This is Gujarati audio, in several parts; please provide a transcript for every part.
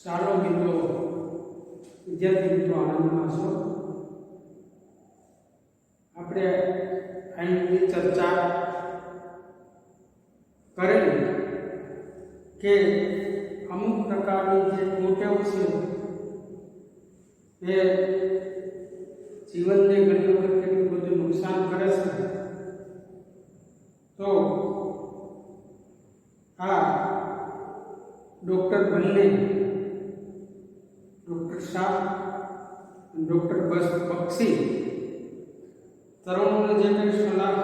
ચાલો મિત્રો, વિદ્યાર્થી મિત્રો આનંદમાં છો. આપણે અહીં ચર્ચા કરેલી કે અમુક પ્રકારની જે કુટેવ છે એ જીવનને ઘણી વખત કેટલું બધું નુકસાન કરે છે. તો આ ડૉક્ટર બંને ડૉક્ટર શાહ અને ડૉક્ટર બક્ષી તરુણોને જે કંઈ સલાહ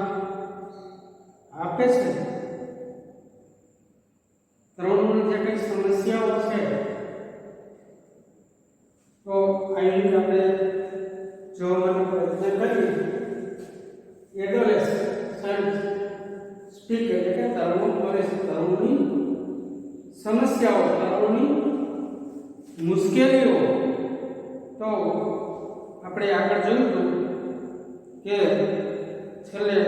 આપે છે, તરુણોની જે કંઈ સમસ્યાઓ છે, તો અહીં આપણે જોવાનો પ્રયત્ન કરીએ. એડોલેસન્ટ સ્પીક એટલે કે તરુણો કરે છે, તરુણની સમસ્યાઓ, તરુણની મુશ્કેલીઓ. તો આપણે આગળ જોયું હતું કે છેલ્લે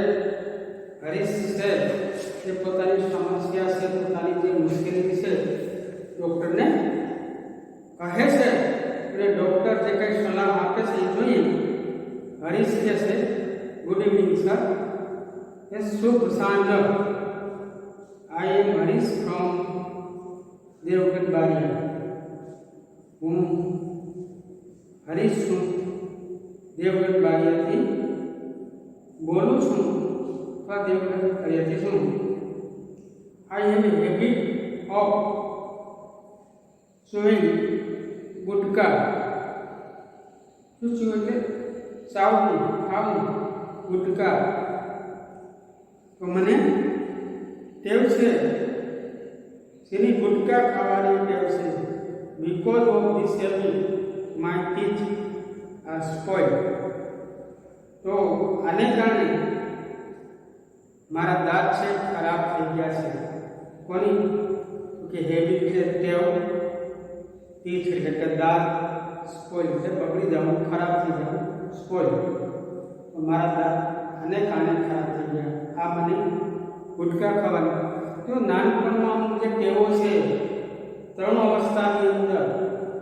હરીશ છે એ પોતાની સમસ્યા છે, પોતાની જે મુશ્કેલી છે ડૉક્ટરને કહે છે. એટલે ડૉક્ટર જે કંઈ સલાહ આપે છે એ જોઈએ. હરીશ કહે છે, ગુડ ઇવનિંગ સર, એ શુભ સાંજ. આઈ એમ હરીશ ફ્રોમ દેવગઢ બારિયા. હું હરીશ છું, દેવગઢ બારિયાથી બોલું છું, અથવા દેવગઢ બારિયાથી છું. I have a habit of chewing gutka. શું છું એટલે ચાવવું, ખાવું, ગુટકા. તો મને ટેવ છે, જેની ગુટકા ખાવાની ટેવ છે. Because of this habit my teeth R સ્પોઇલ્ડ. તો આને કારણે મારા દાંત છે ખરાબ થઈ ગયા છે. કોની? કે હેબિટ છે, ટેવ. ટીથ એટલે કે દાંત, સ્પોઇલ એટલે બગડી જવું, ખરાબ થઈ જવું, સ્પોઇલ. તો મારા દાંત આને કારણે ખરાબ થઈ ગયા. આ મને ગુટકા ખાવાની. તો નાનપણમાં અમુક જે ટેવો છે ત્રણ અવસ્થાની અંદર,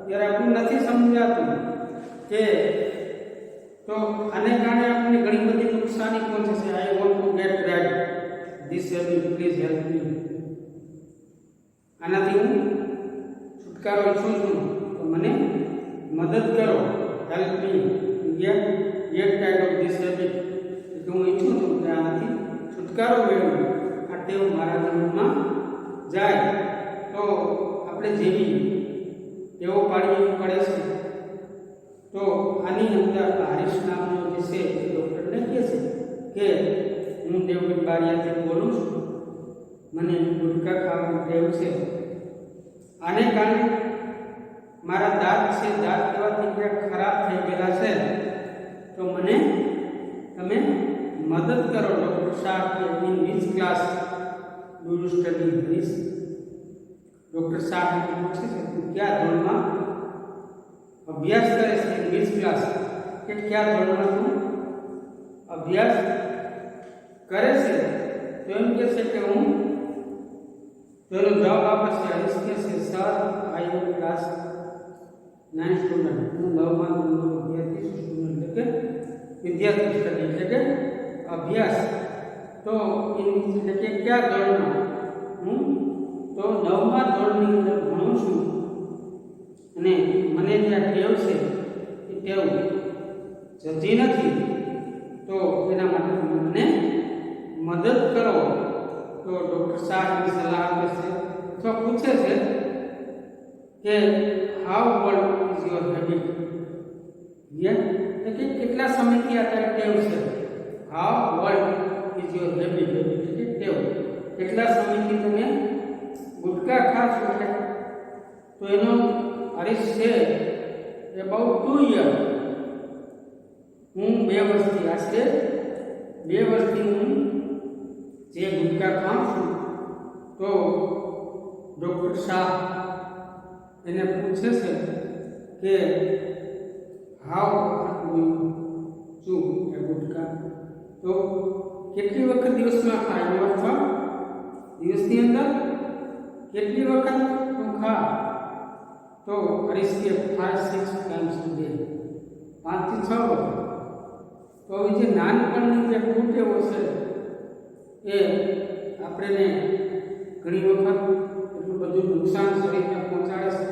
ત્યારે આપણને નથી સમજાતું કે તો આને કારણે આપણને ઘણી બધી નુકસાની પહોંચે છે. I want to get back this habit, please help me. આનાથી હું છુટકારો ઈચ્છું છું, તો મને મદદ કરો, help me get back of this habit. એટલે હું ઈચ્છું છું કે આનાથી છુટકારો મેળવું, આ ટેવ મારા જીવનમાં જાય. તો આપણે જેવી ટેવો પાડવી પડે છે. તો આની અંદર હરીશ નામનો જે છે એ ડૉક્ટરને કહે છે કે હું દેવગઢ બારિયાથી બોલું છું, મને ગુટકા ખાવાની ટેવ છે. આને કારણે મારા દાંત છે, દાંત કેવા થઈ ગયા, ખરાબ થઈ ગયેલા છે. તો મને તમે મદદ કરો. ડૉક્ટર શાહ કે in which class do you study Harish? Doctor Shah પૂછે છે, તું કયા ધોરણમાં અભ્યાસ કરે છે? ઇન વિચ ક્લાસ કે કયા ધોરણમાં તું અભ્યાસ કરે છે? તો એમ કહે છે કે હું, તો એનો જવાબ આપે છે હરીશ કહે છે, sir I am class 9 student. હું 9મા ધોરણનો વિદ્યાર્થી છું. સ્ટુડન્ટ એટલે કે વિદ્યાર્થી, સ્ટડી એટલે કે અભ્યાસ. તો એટલે કે કયા ધોરણમાં? હું તો 9મા ધોરણની અંદર ભણું છું, અને મને જે ટેવ છે એ ટેવ જતી નથી. તો એના માટે તમે મને મદદ કરો. તો ડૉક્ટર શાહની સલાહ આપે છે અથવા પૂછે છે કે how old is your habit? એટલે કેટલા સમયથી આ તારી ટેવ છે? How old is your habit એટલે ટેવ, કેટલા સમયથી તમે ગુટકા ખાશો? એટલે તો એનો હરીશ છે અબાઉટ 2 યર. હું 2 વર્ષથી, આશરે 2 વર્ષથી હું જે ગુટકા ખાઉં છું. તો ડૉક્ટર શાહ એને પૂછે છે કે હાઉ શું એ ગુટકા તો કેટલી વખત દિવસમાં ખાય, અથવા દિવસની અંદર કેટલી વખત તું ખા? तो हरीश के 5-6 टाइम्स डे 5 થી 6 વખત તો એ જે નાનપણની જે કુટેવો છે એ આપણને ઘણી વખત એટલું બધું નુકસાન શરીરને પહોંચાડે છે,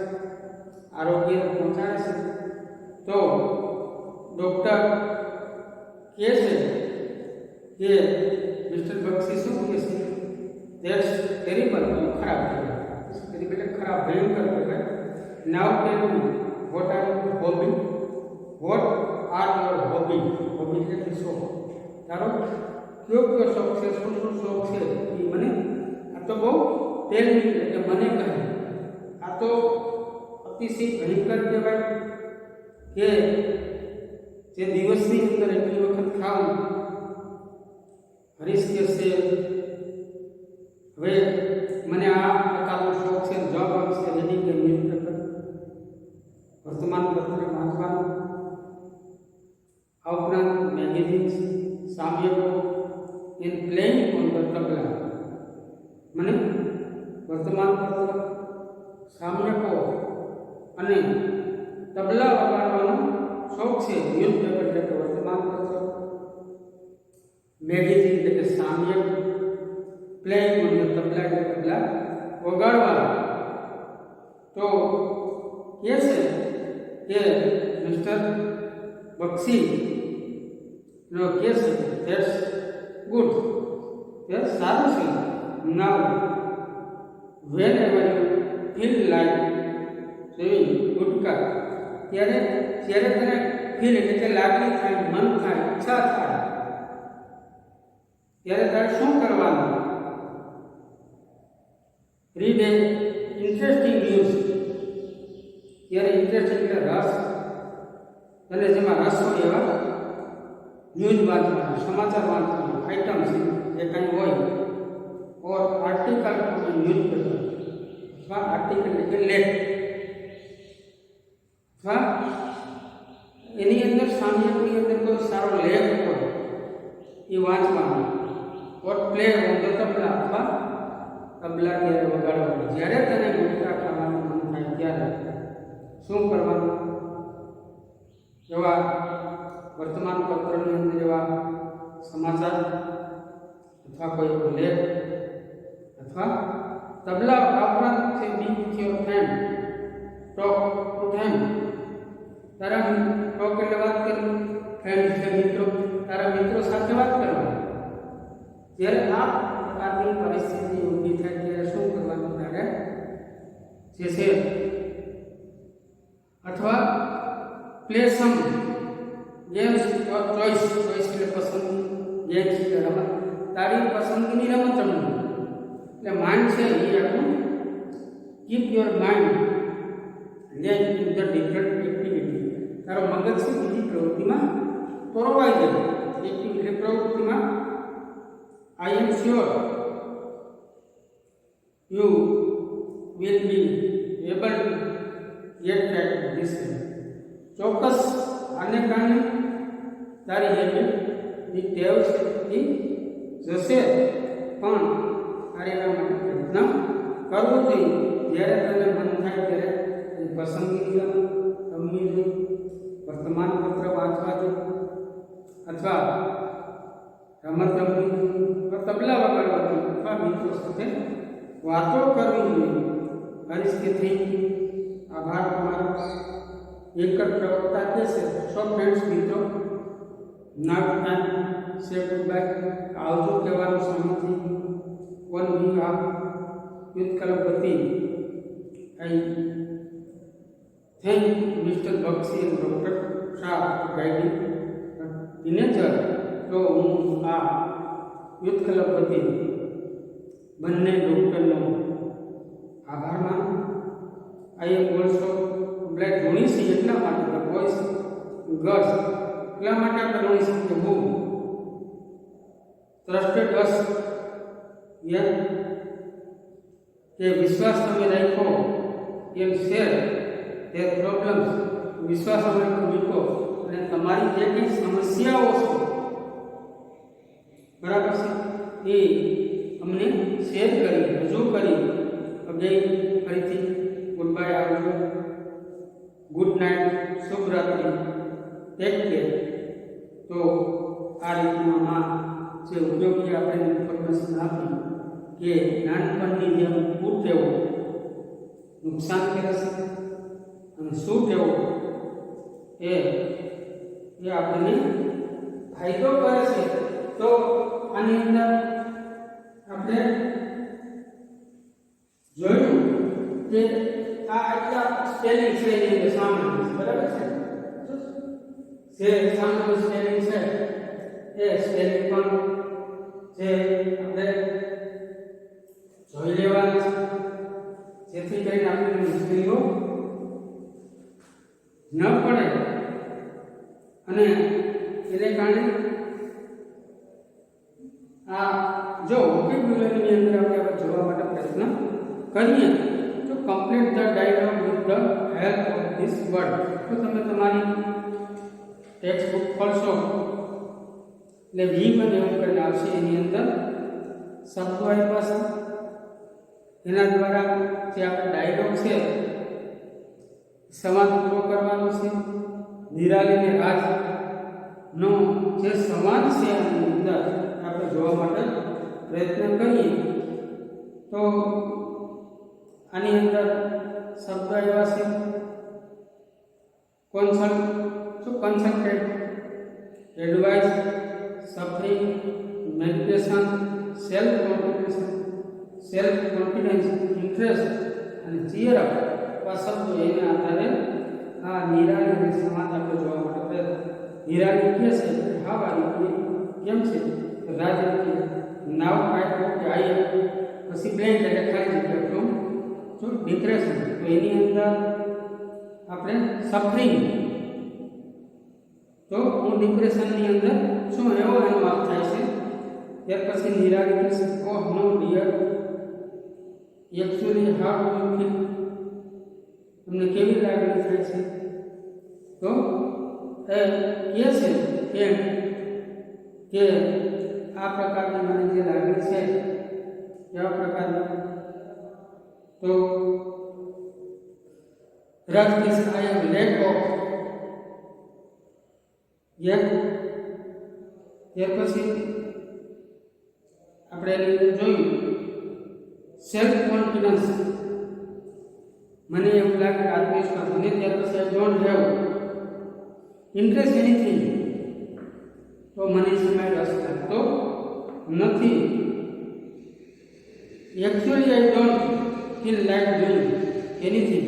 આરોગ્યને પહોંચાડે છે. તો ડૉક્ટર કહે છે કે મિસ્ટર બક્ષી શું કહે છે, ધેટ્સ ટેરિબલ, ખરાબ કહેવાય. ટેરિબલ એટલે ખરાબ, ભયંકર કહેવાય. Now tell me what are you hobby, what are your hobby. Hobby એટલે શોખ. તારો કયો કયો શોખ છે, શું શું શોખ છે એ મને આ તો બહુ ટેલ મી એટલે મને કહે. આ તો અતિશય ભયંકર કહેવાય કે જે દિવસની અંદર એટલી વખત ખાવું. હરીશ કહેશે હવે મને આ પ્રકારનો શોખ છે, જવાબ આપશે રીડિંગ કે ન્યૂઝપેપર, વર્તમાનપત્ર વાંચવાનું, આ ઉપરાંત મેગેઝિન્સ, સામયિકો, એન્ડ પ્લેઇંગ ઓન ધ તબલા. મને વર્તમાનપત્ર, સામયિકો અને તબલા વગાડવાનો શોખ છે. ન્યૂઝપેપર એટલે કે વર્તમાનપત્ર, મેગેઝિન એટલે કે સામયિક, પ્લેઇંગ ઓન ધ તબલા એટલે તબલા વગાડવા. તો કહે છે કે મિસ્ટર બક્ષી નો કહે છે ધેટ્સ ગુડ, તે સારું છે. Now whenever you feel like swing gutka, ત્યારે જ્યારે તને ફીલ એટલે કે લાગણી થાય, મન થાય, ઈચ્છા થાય, ત્યારે તારે શું કરવાનું? રીડ એ ઇન્ટરેસ્ટિંગ ન્યૂઝ. ત્યારે ઇન્ટરેસ્ટિંગ એટલે રસ, અને જેમાં રસ હોય એવા ન્યૂઝ વાંચવાના, સમાચાર વાંચવાના, આઇટમ્સ જે કાંઈ હોય, ઓર આર્ટિકલ ન્યૂઝપેપર અથવા આર્ટિકલ એટલે કે લેખ, અથવા એની અંદર સામયિકની અંદર કોઈ સારો લેખ હોય એ વાંચવાનો. ઓર પ્લે ઓન ધ તબલા અથવા તબલા ત્યારે વગાડવાનું. જ્યારે તને ગુટકા ખાવાનું મન થાય ત્યારે શું કરવાનું? એવા વર્તમાનપત્રની અંદર એવા સમાચાર અથવા કોઈ લેખ અથવા તબલા ઉપરાંત છે be with your friend, talk to them. તારા ટોક એટલે વાત કરવી, ફ્રેન્ડ છે મિત્રો, તારા મિત્રો સાથે વાત કરવાની. જ્યારે આ પ્રકારની પરિસ્થિતિ ઊભી થાય ત્યારે શું કરવાનું? તારે જે છે અથવા પ્લે સમ ગેમ્સ ઓર ચોઇસ. ચોઇસ એટલે પસંદગી, ગેમ્સ એટલે રમત, તારી પસંદગીની રમત રમવી. એટલે માઇન્ડ છે એ આપણું keep your mind land in the different activity. તારો મગજ છે બીજી પ્રવૃત્તિમાં પરોવાઈ જાય. એક્ટિવિટી એટલે પ્રવૃત્તિમાં. I am sure you will be able to get back this way. ચોક્કસ આને કારણે તારી હેબિટની ટેવ છે એ જશે, પણ તારે એના માટે પ્રયત્ન કરવો જોઈએ. જ્યારે તને મન થાય ત્યારે પસંદગી રમવી જોઈએ, વર્તમાનપત્ર વાંચવા જોઈએ, અથવા રમત રમવી જોઈએ, તબલા વગાડવા જોઈએ, અથવા મિત્રો સાથે વાતો કરવી જોઈએ. હરીશ કે થેન્ક યુ, આભાર તમારો. એક જ પ્રવક્તા કહે છે સો ફ્રેન્ડ્સ, મિત્રો, નાવ ટાઈમ સે ગુડ બાય, આવજો કહેવાનો સમય થઈ ગયો. વન વી આપ યુથ ક્લબ વતી આઈ thank mister Bakshi and doctor Shah guiding teenager. તો હું આ યુથ ક્લબ વતી બંને ડૉક્ટરનો આભાર માનું. આઈ એમ ઓલ્સો બ્લેક ઘણી છે એટલા માટે બોયસ ગર્લ્સ એટલા માટે આપણે ગણી શકીએ કે હું ટ્રસ્ટેડ અસ યર કે વિશ્વાસ તમે રાખો એમ શેર ધેર પ્રોબ્લેમ્સ. વિશ્વાસ અમે મૂકો અને તમારી જે કંઈ સમસ્યાઓ છે બરાબર છે એ અમને શેર કરી, રજૂ કરી. અગેન ફરીથી ગુડ બાય, આવજો. ગુડ નાઇટ, શુભરાત્રિ, ટેક કેર. તો આ રીતનું આ જે ઉપયોગી આપણે ઇન્ફોર્મેશન આપી કે નાનપણની જેમ કુટેવો નુકસાન કરે છે અને શું ટેવો એ આપણને ફાયદો કરે છે. તો આની અંદર આપણે જોયું કે આ આટલા સ્પેલિંગ છે એની અંદર સામાન્ય છે, બરાબર છે. જે સામાન્ય સ્પેલિંગ છે એ સ્પેલિંગ પણ જે આપણે જોઈ લેવાના છે, જેથી કરીને આપણે મુશ્કેલીઓ ન પડે. અને એને કારણે આ જો વોકેબ્યુલરીની અંદર આપણે જોવા માટે પ્રયત્ન કરીએ તો complete the dialogue with the help of this word. તો તમે તમારી ટેક્સ્ટ બુક ખોલશો એટલે વી પણ એવું કરીને આવશે, એની અંદર શબ્દો આપ્યા છે, એના દ્વારા જે આપણે ડાયલોગ છે સંવાદ પૂરો કરવાનો છે. નિરાલી ને રાજ નો જે સંવાદ છે એની અંદર આપણે જોવા માટે પ્રયત્ન કરીએ તો આની અંદર શબ્દ એવા છે consulted, advice, suffering, meditation, self confidence, interest અને ચીયર અપ. આ શબ્દો એના આધારે આ નિરાલીને સમાજ આપણે જોવા માટે પ્રયત્ન. નિરાલી કહે છે હાવ આર કેમ છે, રાજ નાવ કે આઈ પછી બ્લેન્ક એટલે ખાલી જગ્યા ફ્રોમ જો ડિપ્રેશન. તો એની અંદર આપણે સફરિંગ, તો હું ડિપ્રેશનની અંદર શું એવો એનો અર્થ થાય છે. ત્યાર પછી નિરાલી કહે છે oh no dear actually how do you feel, તમને કેવી લાગણી થાય છે. તો એ કહે છે કે આ પ્રકારની મને જે લાગણી છે એવા પ્રકારની. તો રાજકેશ આઈ એમ લેક ઓફ ત્યાર પછી આપણે જોયું સેલ્ફ કોન્ફિડન્સ, મને એવું લાગે આત્મવિશ્વાસ. અને ત્યાર પછી I don't have interest anything, તો મને સમય રસ લાગતો નથી. Actually I don't feel like doing anything.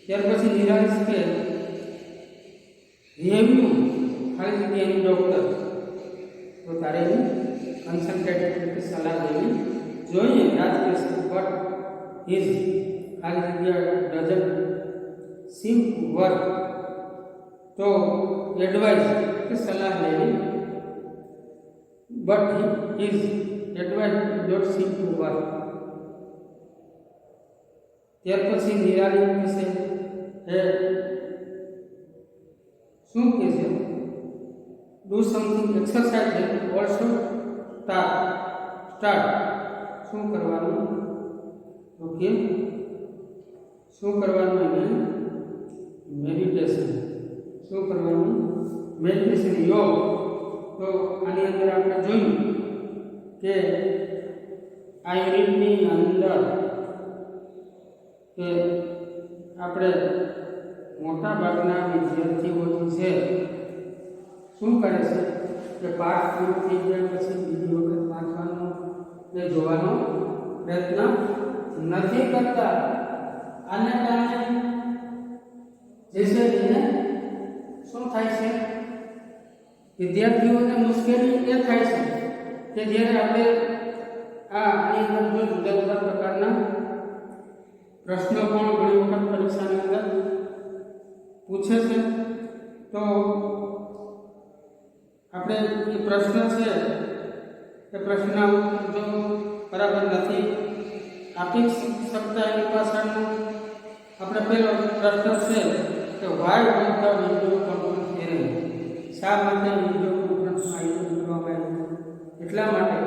ત્યાર પછી નિરાશ કે હેવ્યુ ખાલી જગ્યાની ડૉક્ટર, તો તારે કન્સલ્ટેડ સલાહ લેવી જોઈએ. રાજકેશ બટ હિઝ ખાલી જગ્યા ડઝન્ટ સીમ ટુ વર્ક, તો એડવાઇસ કે સલાહ લેવી, but his advice don't sim to work. ત્યાર પછી નિરાલી કહેશે એ શું કહે છે, do something exercise also start. શું કરવાનું, ઓકે શું કરવાનું એને મેડિટેશન. શું કરવાનું, મેડિટેશન, યોગ. તો આની અંદર આપણે જોયું કે આ યુનિટની અંદર કે આપણે મોટા ભાગના વિદ્યાર્થીઓ છે શું કરે છે કે પાઠ પૂરો થઈ ગયા પછી બીજી વખત વાંચવાનો કે જોવાનો પ્રયત્ન નથી કરતા. આને કારણે જે છે એને શું થાય છે, વિદ્યાર્થીઓને મુશ્કેલી એ થાય છે કે જ્યારે આપણે આની અંદર જુદા જુદા પ્રકારના પ્રશ્નો પણ ઘણી વખત પરીક્ષાની અંદર પૂછે છે. તો આપણે એ પ્રશ્ન છે એ પ્રશ્ન જો બરાબર નથી આપી શકતા એની પાછળનો આપણે પહેલો પ્રશ્ન છે કે why with the video conference arrange, શા માટે વિડીયો કોન્ફરન્સમાં આયોજન કરવામાં આવ્યું. એટલા માટે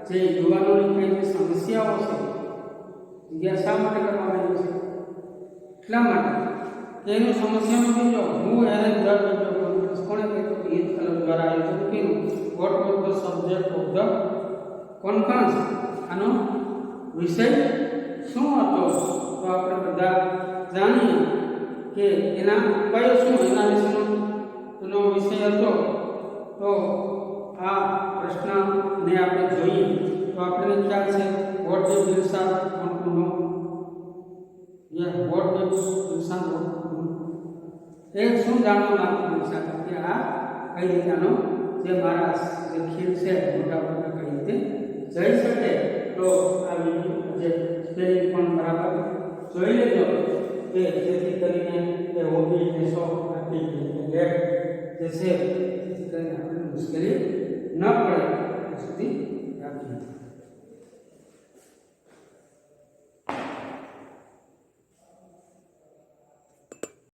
જે યુવાનોની કઈ સમસ્યાઓ છે શા માટે કરવામાં આવ્યું છે, એટલા માટે તેની સમસ્યામાં બીજો હું એરે ધ વેબ કોન્ફરન્સ કોણે કહ્યું કે હિત કલર દ્વારા આયોજન કર્યું. What was the subject of the conference? આનો વિષય શું હતો? તો આપણે બધા જાણીએ કે એના કયો શું એના વિશેનો એનો વિષય હતો. તો આ પ્રશ્નને આપણે જોઈએ તો આપણને ખ્યાલ છે what did Dilshad want to know. What did Dilshad want to know, એ શું જાણવા માંગતું દિલશાદ કે આ કઈ રીતે આનો જે મારા જે ખીલ છે મોટા મોટા કઈ રીતે જઈ શકે. તો આ વિડીયો જે સ્પેલિંગ પણ બરાબર જોઈ લેજો કે જેથી કરીને એ હોબી કે શોખ આપી કે જે છે જેથી કરીને આપણને મુશ્કેલી ન પડે ત્યાં સુધી રાખીએ.